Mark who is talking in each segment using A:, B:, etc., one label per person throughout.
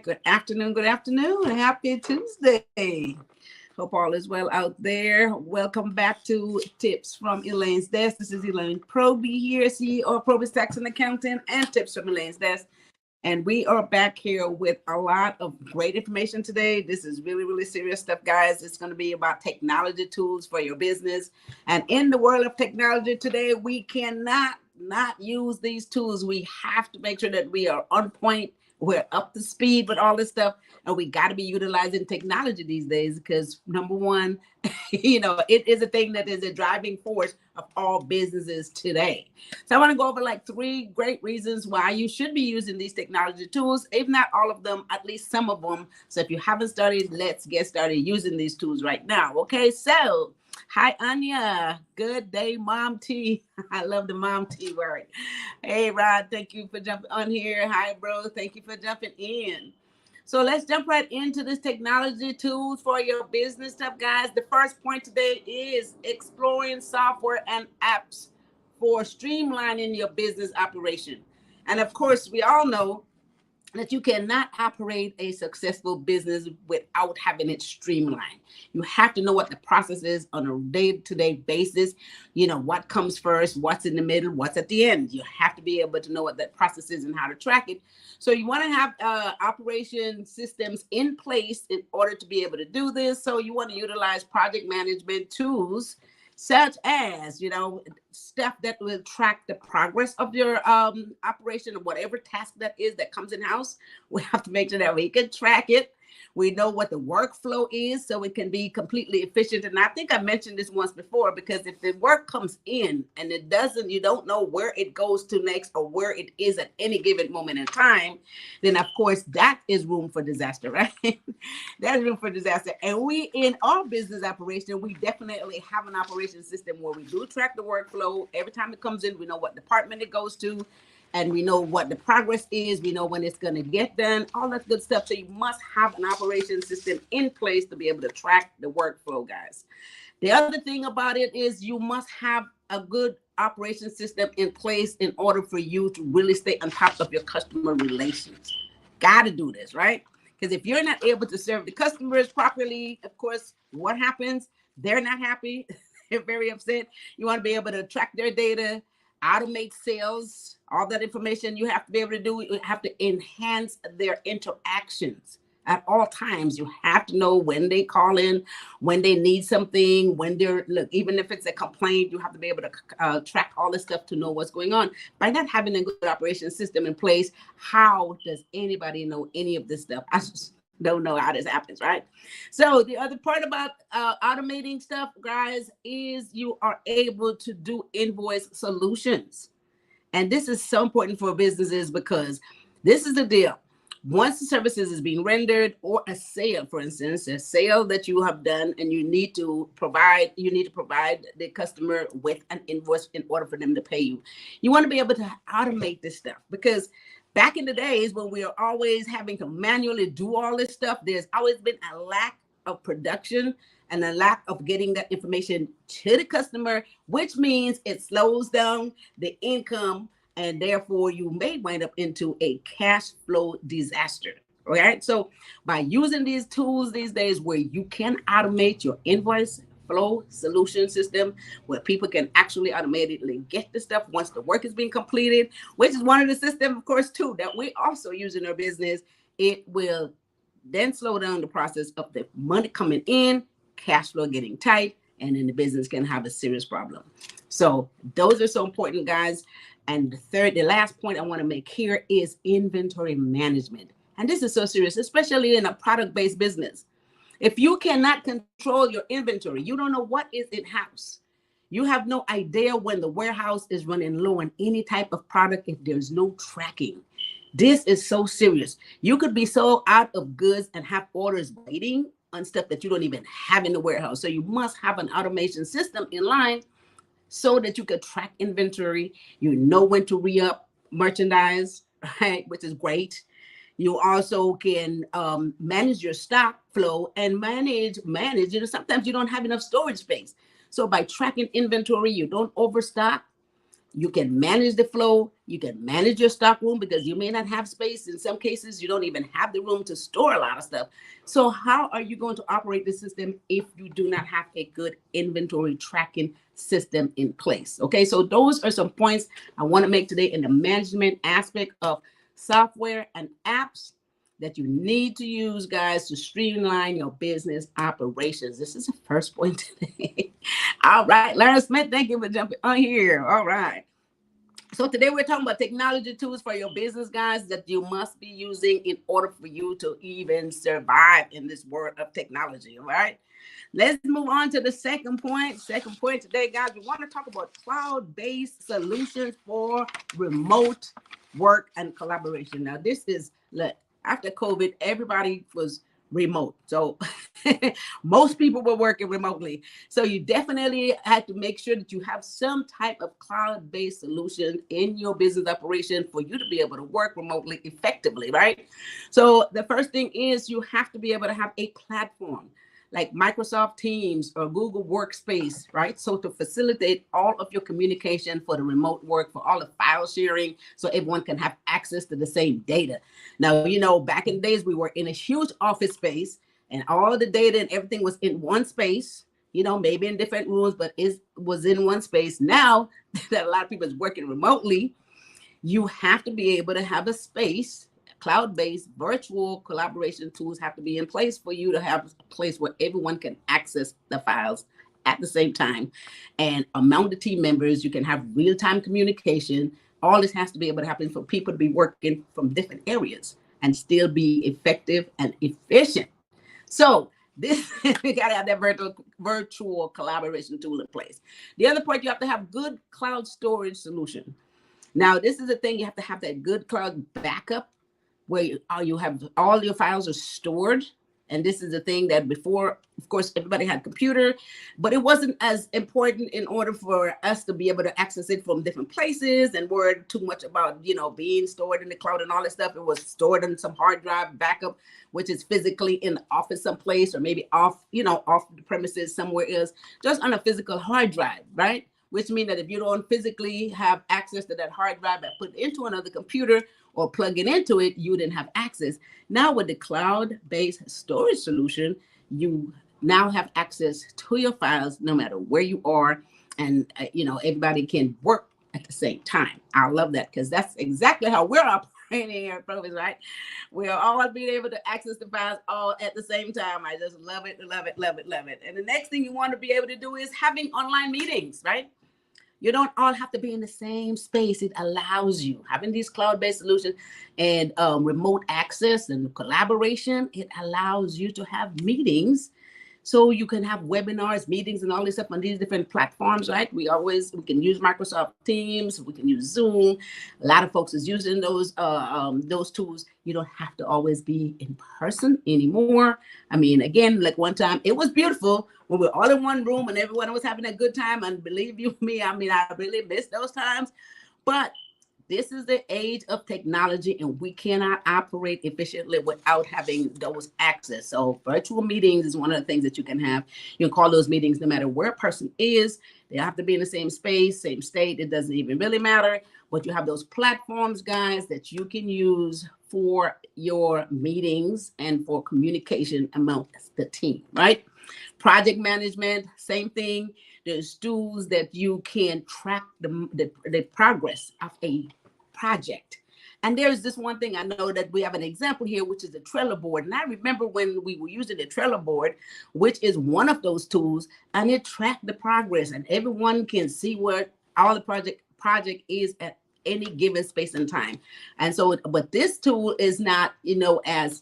A: Good afternoon. Good afternoon. Happy Tuesday. Hope all is well out there. Welcome back to Tips from Elaine's Desk. This is Elaine Proby here, CEO of PROBY'S Tax and Accounting, and Tips from Elaine's Desk. And we are back here with a lot of great information today. This is really, really serious stuff, guys. It's going to be about technology tools for your business. And in the world of technology today, we cannot not use these tools. We have to make sure that we are on point. We're up to speed with all this stuff, and we got to be utilizing technology these days because number one, it is a thing that is a driving force of all businesses today. So I want to go over like 3 great reasons why you should be using these technology tools, if not all of them, at least some of them. So if you haven't started, let's get started using these tools right now. Okay, so hi, Anya. Good day, Mom T. I love the Mom T word. Hey, Rod, thank you for jumping on here. Hi, bro. Thank you for jumping in. So let's jump right into this technology tools for your business stuff, guys. The first point today is exploring software and apps for streamlining your business operation. And of course, we all know that you cannot operate a successful business without having it streamlined. You have to know what the process is on a day-to-day basis. You know, what comes first, what's in the middle, what's at the end. You have to be able to know what that process is and how to track it. So you want to have operation systems in place in order to be able to do this. So you want to utilize project management tools such as, stuff that will track the progress of your operation or whatever task that is that comes in house. We have to make sure that we can track it. We know what the workflow is so it can be completely efficient. And I think I mentioned this once before, because if the work comes in and you don't know where it goes to next or where it is at any given moment in time, then of course that is room for disaster, right? That's room for disaster. And we, in our business operation, we definitely have an operation system where we do track the workflow. Every time it comes in, we know what department it goes to. And we know what the progress is. We know when it's going to get done, all that good stuff. So you must have an operation system in place to be able to track the workflow, guys. The other thing about it is you must have a good operation system in place in order for you to really stay on top of your customer relations. Got to do this, right? Because if you're not able to serve the customers properly, of course, what happens? They're not happy. They're very upset. You want to be able to track their data, automate sales, all that information you have to be able to do. You have to enhance their interactions at all times. You have to know when they call in, when they need something, even if it's a complaint, you have to be able to track all this stuff to know what's going on. By not having a good operation system in place, how does anybody know any of this stuff? I just don't know how this happens, right? So the other part about automating stuff, guys, is you are able to do invoice solutions. And this is so important for businesses because this is the deal. Once the services is being rendered, or a sale, for instance, a sale that you have done, and you need to provide the customer with an invoice in order for them to pay you. You want to be able to automate this stuff, because back in the days when we are always having to manually do all this stuff, there's always been a lack of production and a lack of getting that information to the customer, which means it slows down the income, and therefore you may wind up into a cash flow disaster. All right. So by using these tools these days where you can automate your invoice flow solution system, where people can actually automatically get the stuff once the work is being completed, which is one of the systems, of course, too, that we also use in our business, it will then slow down the process of the money coming in, cash flow getting tight, and then the business can have a serious problem. So those are so important, guys. And the last point I want to make here is inventory management. And this is so serious, especially in a product-based business. If you cannot control your inventory, you don't know what is in house. You have no idea when the warehouse is running low on any type of product if there's no tracking. This is so serious. You could be so out of goods and have orders waiting on stuff that you don't even have in the warehouse. So you must have an automation system in line so that you could track inventory. You know when to re-up merchandise, right? Which is great. You also can manage your stock flow and manage, sometimes you don't have enough storage space. So by tracking inventory, you don't overstock. You can manage the flow. You can manage your stock room because you may not have space. In some cases, you don't even have the room to store a lot of stuff. So how are you going to operate the system if you do not have a good inventory tracking system in place? Okay, so those are some points I want to make today in the management aspect of software and apps that you need to use, guys, to streamline your business operations. This is the first point today. All right, Larry Smith, thank you for jumping on here. All right. So today we're talking about technology tools for your business, guys, that you must be using in order for you to even survive in this world of technology. All right. Let's move on to the second point. Second point today, guys, we want to talk about cloud-based solutions for remote work and collaboration. Now, this is, look, after COVID, everybody was remote. So most people were working remotely. So you definitely had to make sure that you have some type of cloud-based solution in your business operation for you to be able to work remotely effectively, right? So the first thing is you have to be able to have a platform like Microsoft Teams or Google Workspace, right? So to facilitate all of your communication for the remote work, for all the file sharing, so everyone can have access to the same data. Now, you know, back in the days, we were in a huge office space and all the data and everything was in one space, you know, maybe in different rooms, but it was in one space. Now that a lot of people is working remotely, you have to be able to have a space. Cloud-based virtual collaboration tools have to be in place for you to have a place where everyone can access the files at the same time. And among the team members, you can have real-time communication. All this has to be able to happen for people to be working from different areas and still be effective and efficient. So this we got to have that virtual collaboration tool in place. The other point, you have to have good cloud storage solution. Now, this is the thing, you have to have that good cloud backup where you have all your files are stored. And this is the thing that before, of course, everybody had a computer, but it wasn't as important in order for us to be able to access it from different places and worry too much about, you know, being stored in the cloud and all that stuff. It was stored in some hard drive backup, which is physically in the office someplace or maybe off, you know, off the premises somewhere else, just on a physical hard drive, right? Which means that if you don't physically have access to that hard drive and put it into another computer or plug it into it, you didn't have access. Now with the cloud-based storage solution, you now have access to your files no matter where you are. And, you know, everybody can work at the same time. I love that because that's exactly how we're operating here at PROBY'S, right? We'll all be able to access the files all at the same time. I just love it, love it, love it, love it. And the next thing you want to be able to do is having online meetings, right? You don't all have to be in the same space. It allows you having these cloud-based solutions and remote access and collaboration. It allows you to have meetings. So you can have webinars, meetings, and all this stuff on these different platforms, right? We can use Microsoft Teams, we can use Zoom. A lot of folks is using those tools. You don't have to always be in person anymore. I mean, again, like one time, it was beautiful when we were all in one room and everyone was having a good time. And believe you me, I mean, I really miss those times. But this is the age of technology and we cannot operate efficiently without having those access. So virtual meetings is one of the things that you can have. You can call those meetings no matter where a person is. They have to be in the same space, same state. It doesn't even really matter. But you have those platforms, guys, that you can use for your meetings and for communication among the team, right? Project management, same thing. There's tools that you can track the progress of a project. And there's this one thing I know that we have an example here, which is the Trello board. And I remember when we were using the Trello board, which is one of those tools, and it tracked the progress and everyone can see where all the project is at any given space and time. And so, but this tool is not, you know, as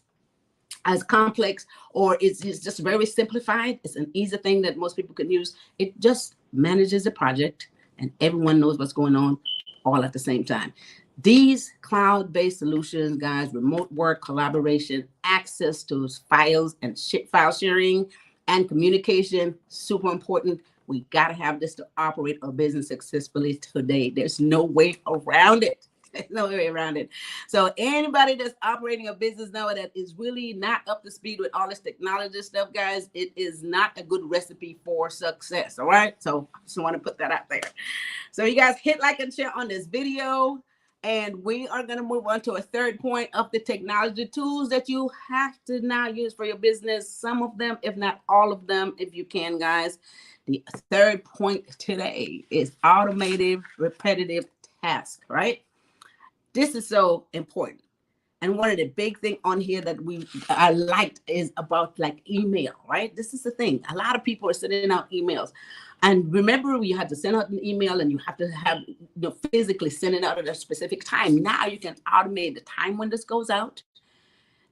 A: complex, or it's just very simplified. It's an easy thing that most people can use. It just manages the project and everyone knows what's going on all at the same time. These cloud-based solutions, guys, remote work, collaboration, access to files and file sharing and communication, super important. We got to have this to operate a business successfully today. There's no way around it. There's no way around it. So anybody that's operating a business now that is really not up to speed with all this technology stuff, guys, it is not a good recipe for success. All right. So I just want to put that out there. So you guys hit like and share on this video. And we are going to move on to a third point of the technology tools that you have to now use for your business. Some of them, if not all of them, if you can, guys. The third point today is automated repetitive tasks, right? This is so important. And one of the big thing on here that I liked is about like email, right? This is the thing. A lot of people are sending out emails. And remember, you had to send out an email and you have to have, physically send it out at a specific time. Now you can automate the time when this goes out.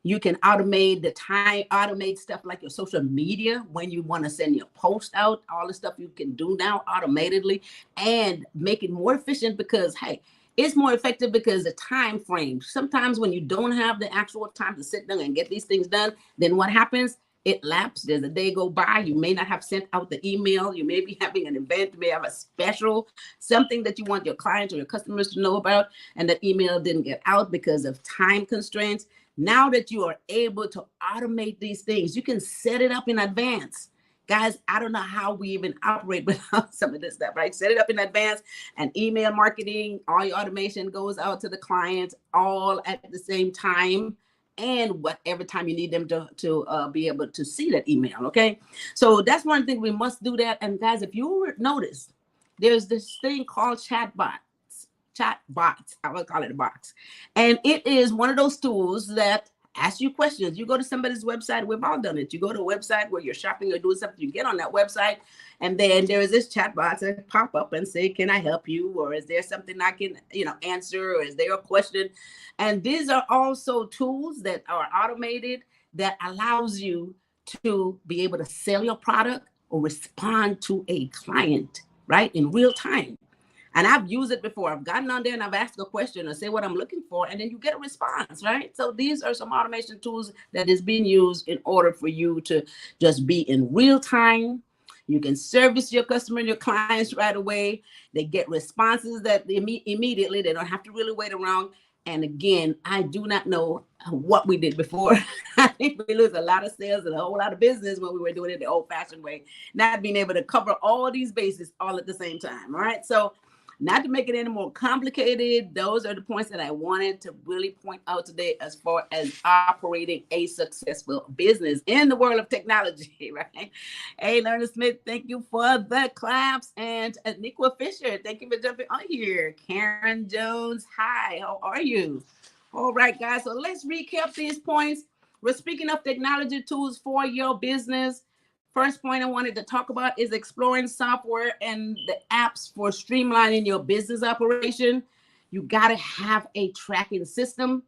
A: You can automate the time, automate stuff like your social media when you want to send your post out. All the stuff you can do now automatically and make it more efficient because, hey, it's more effective because the time frame. Sometimes when you don't have the actual time to sit down and get these things done, then what happens? It lapses. There's a day go by. You may not have sent out the email. You may be having an event. You may have a special, something that you want your clients or your customers to know about, and that email didn't get out because of time constraints. Now that you are able to automate these things, you can set it up in advance. Guys, I don't know how we even operate without some of this stuff, right? Set it up in advance, and email marketing, all your automation goes out to the clients all at the same time, and whatever time you need them to be able to see that email, okay? So that's one thing, we must do that. And guys, if you notice, there's this thing called chatbots, I would call it a box. And it is one of those tools that ask you questions. You go to somebody's website. We've all done it. You go to a website where you're shopping or doing something. You get on that website, and then there is this chat box that pop up and say, "Can I help you?" Or "Is there something I can, answer?" Or "Is there a question?" And these are also tools that are automated that allows you to be able to sell your product or respond to a client, right, in real time. And I've used it before. I've gotten on there and I've asked a question or say what I'm looking for, and then you get a response, right? So these are some automation tools that is being used in order for you to just be in real time. You can service your customer and your clients right away. They get responses that immediately. They don't have to really wait around. And again, I do not know what we did before. I think we lose a lot of sales and a whole lot of business when we were doing it the old-fashioned way, not being able to cover all these bases all at the same time, all right? So not to make it any more complicated, those are the points that I wanted to really point out today as far as operating a successful business in the world of technology, right? Hey, Lerner Smith, thank you for the claps. And Niqua Fisher, thank you for jumping on here. Karen Jones, hi, how are you? All right, guys, so let's recap these points. We're speaking of technology tools for your business. First point I wanted to talk about is exploring software and the apps for streamlining your business operation. You got to have a tracking system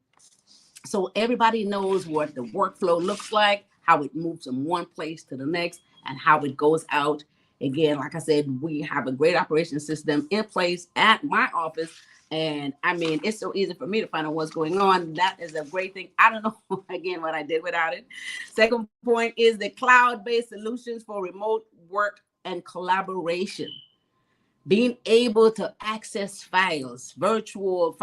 A: so everybody knows what the workflow looks like, how it moves from one place to the next, and how it goes out. Again, like I said, we have a great operation system in place at my office. And I mean, it's so easy for me to find out what's going on. That is a great thing. I don't know, again, what I did without it. Second point is the cloud-based solutions for remote work and collaboration. Being able to access files, virtual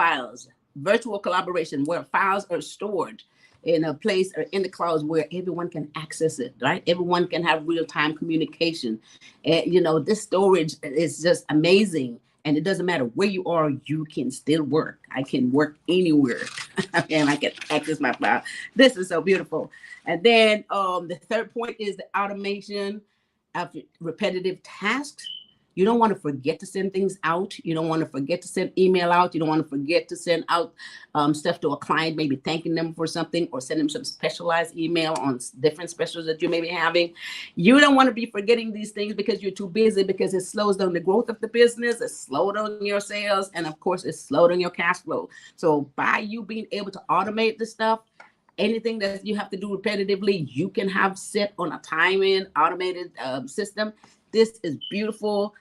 A: collaboration, where files are stored in a place or in the clouds where everyone can access it, right? Everyone can have real-time communication. And, this storage is just amazing. And it doesn't matter where you are, you can still work. I can work anywhere and I can access my file. This is so beautiful. And then the third point is the automation of repetitive tasks. You don't want to forget to send things out. You don't want to forget to send email out. You don't want to forget to send out stuff to a client, maybe thanking them for something or send them some specialized email on different specials that you may be having. You don't want to be forgetting these things because you're too busy, because it slows down the growth of the business. It slows down your sales. And of course, it slows down your cash flow. So by you being able to automate this stuff, anything that you have to do repetitively, you can have set on a time-in automated system. This is beautiful.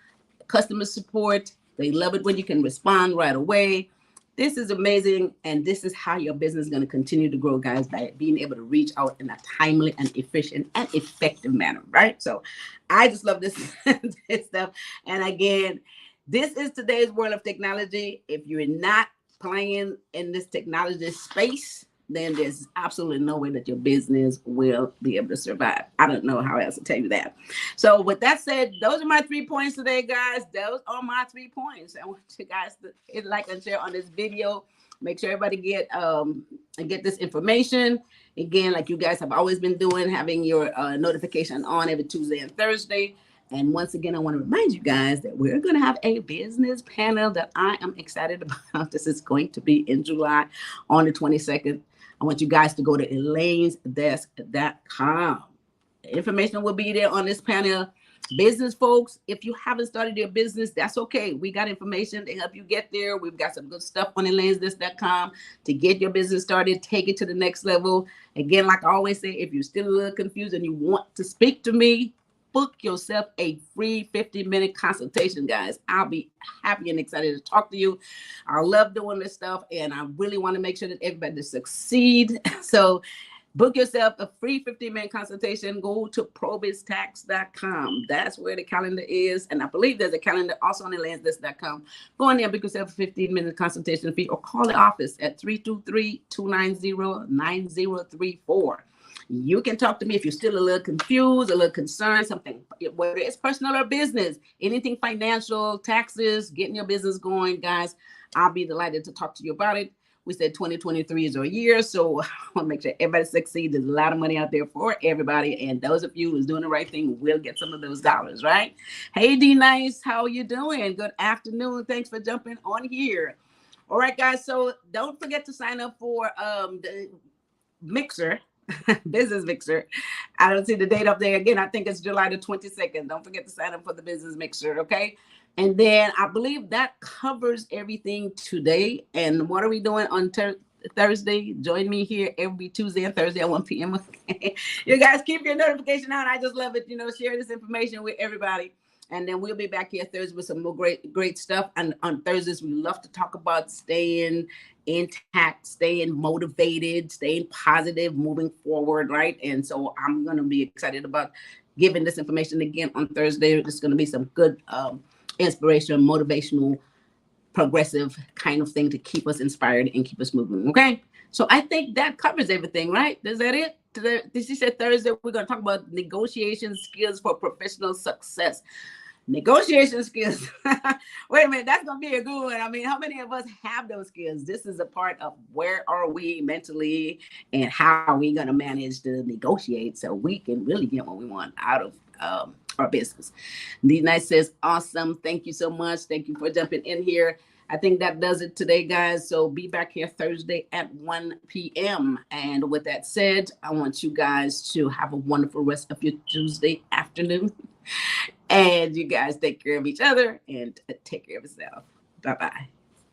A: Customer support, they love it when you can respond right away. This is amazing. And this is how your business is going to continue to grow, guys, by being able to reach out in a timely and efficient and effective manner, right? So I just love this, this stuff. And again, this is today's world of technology. If you're not playing in this technology space, then there's absolutely no way that your business will be able to survive. I don't know how else to tell you that. So with that said, those are my 3 points today, guys. Those are my 3 points. I want you guys to hit like and share on this video. Make sure everybody get this information. Again, like you guys have always been doing, having your notification on every Tuesday and Thursday. And once again, I want to remind you guys that we're going to have a business panel that I am excited about. This is going to be in July on the 22nd. I want you guys to go to elainesdesk.com. Information will be there on this panel. Business folks, if you haven't started your business, that's okay. We got information to help you get there. We've got some good stuff on elainesdesk.com to get your business started, take it to the next level. Again, like I always say, if you're still a little confused and you want to speak to me, book yourself a free 50-minute consultation, guys. I'll be happy and excited to talk to you. I love doing this stuff, and I really want to make sure that everybody succeed. So book yourself a free 15-minute consultation. Go to PROBY'S.com. That's where the calendar is. And I believe there's a calendar also on elainesdesk.com. Go in there, book yourself a 15-minute consultation fee, or call the office at 323-290-9034. You can talk to me if you're still a little confused, a little concerned, something, whether it's personal or business, anything financial, taxes, getting your business going, guys. I'll be delighted to talk to you about it. We said 2023 is our year, so I want to make sure everybody succeeds. There's a lot of money out there for everybody, and those of you who's doing the right thing will get some of those dollars, right? Hey, D Nice, how you doing? Good afternoon. Thanks for jumping on here. All right, guys, so don't forget to sign up for the Mixer. Business Mixer. I don't see the date up there. Again, I think it's July the 22nd. Don't forget to sign up for the Business Mixer, okay? And then I believe that covers everything today. And what are we doing on Thursday? Join me here every Tuesday and Thursday at 1 p.m. Okay? You guys keep your notification on. I just love it. Share this information with everybody. And then we'll be back here Thursday with some more great stuff. And on Thursdays, we love to talk about staying intact, staying motivated, staying positive, moving forward, right? And so I'm going to be excited about giving this information again on Thursday. There's going to be some good inspirational, motivational, progressive kind of thing to keep us inspired and keep us moving, okay? So I think that covers everything, right? Is that it? She said Thursday, we're going to talk about negotiation skills for professional success. Negotiation skills. Wait a minute, that's going to be a good one. I mean, how many of us have those skills? This is a part of where are we mentally and how are we going to manage to negotiate so we can really get what we want out of our business. D Nice says, awesome. Thank you so much. Thank you for jumping in here. I think that does it today, guys. So be back here Thursday at 1 p.m. And with that said, I want you guys to have a wonderful rest of your Tuesday afternoon. And you guys take care of each other and take care of yourself. Bye-bye.